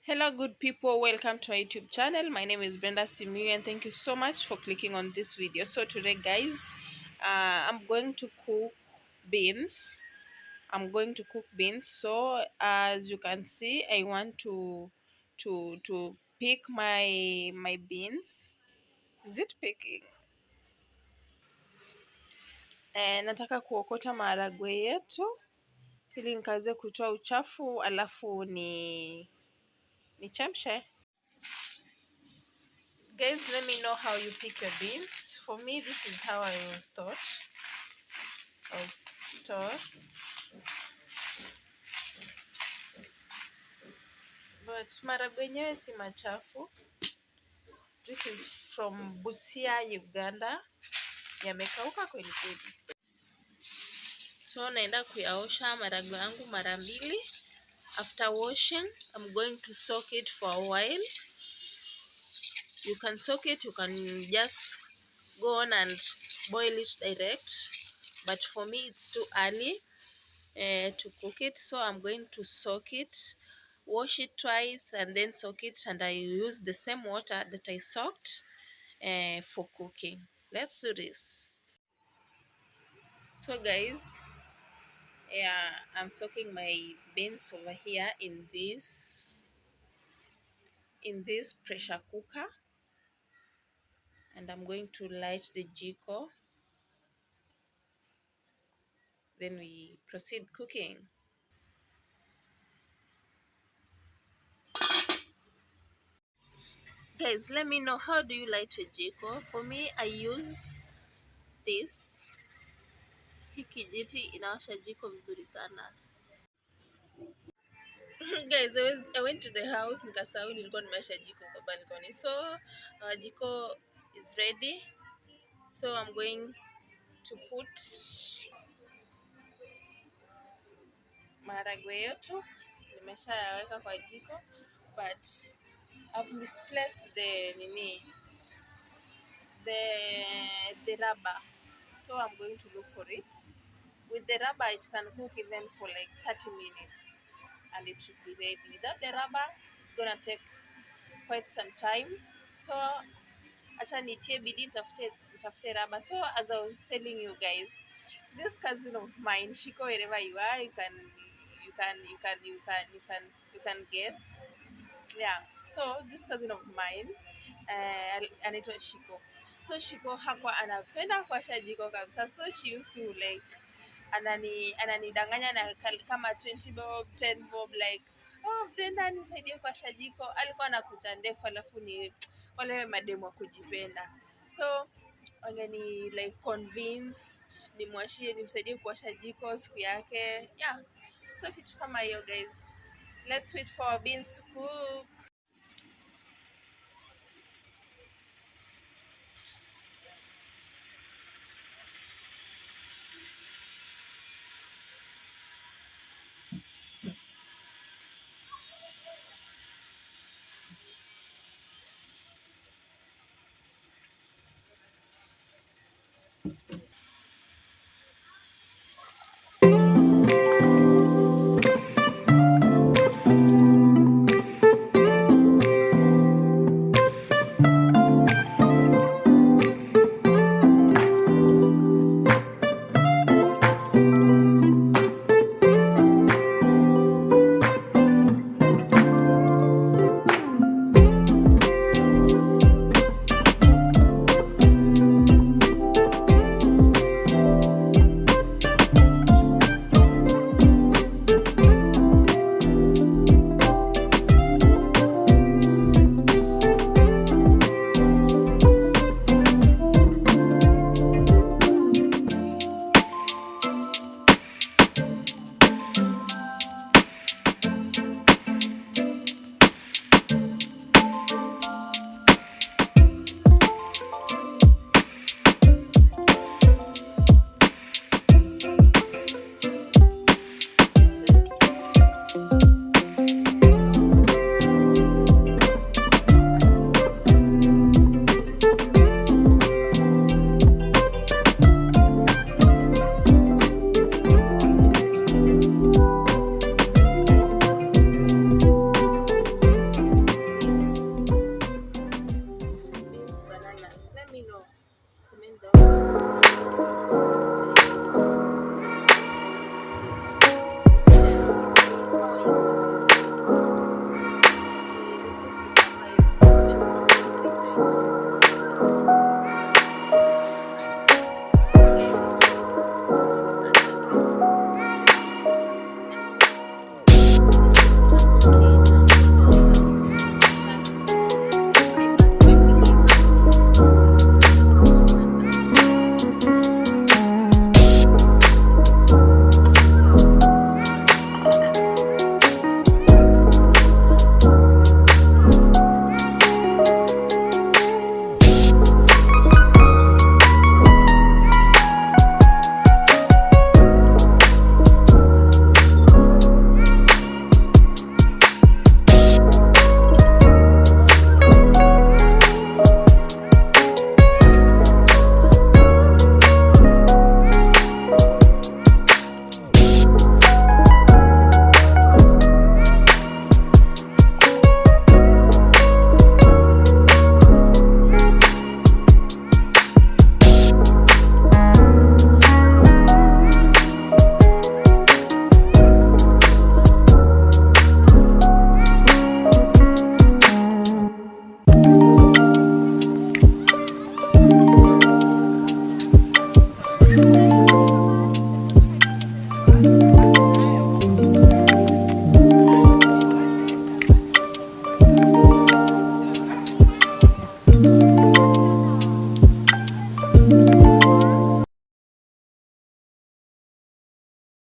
Hello, good people. Welcome to our YouTube channel. My name is Brenda Simu, and thank you so much for clicking on this video. So today, guys, I'm going to cook beans. So as you can see, I want to pick my beans. Is it picking? Nataka kuokota maharagwe yetu ili nikaweze kutoa uchafu, alafu nichemshe. Guys, let me know how you pick your beans. For me, this is how I was taught. But maharagwe yenyewe si machafu. This is from Busia, Uganda. Yamekauka kweli kweli. So naenda kuyaosha maharagwe yangu mara mbili. After washing, I'm going to soak it for a while. You can soak it, you can just go on and boil it direct. But for me, it's too early to cook it. So I'm going to soak it, wash it twice, and then soak it. And I use the same water that I soaked for cooking. Let's do this. So guys, yeah, I'm soaking my beans over here in this pressure cooker, and I'm going to light the jiko. Then we proceed cooking. Guys, let me know, how do you light a jiko? For me, I use this. Hii kijiti inawasha jiko vizuri sana. Guys, I went to the house nikasahau nilikuwa nimewasha jiko kwa balcony. So jiko is ready. So I'm going to put maharagwe yetu. Nimeshayaweka kwa jiko, but I've misplaced the rubber. So I'm going to look for it. With the rubber, it can cook even for like 30 minutes and it should be ready. Without the rubber, it's gonna take quite some time. So acha nitie bidii nitafute rubber. So as I was telling you guys, this cousin of mine, Shiko, wherever you are, you can guess. Yeah. So this cousin of mine, anaitwa Shiko. So Shiko hakuwa anapenda kuwasha jiko kabisa. So she used to like ananidanganya na kama 20 bob, 10 bob, like, oh Brenda, nisaidie kuwasha jiko. Alikuwa anakuta ndefu, alafu ni wale mademu wa kujipenda. So wangeni like convince nimwashie, nimsaidie kuwasha jiko siku yake. Yeah. So kitu kama hiyo guys. Let's wait for our beans to cook.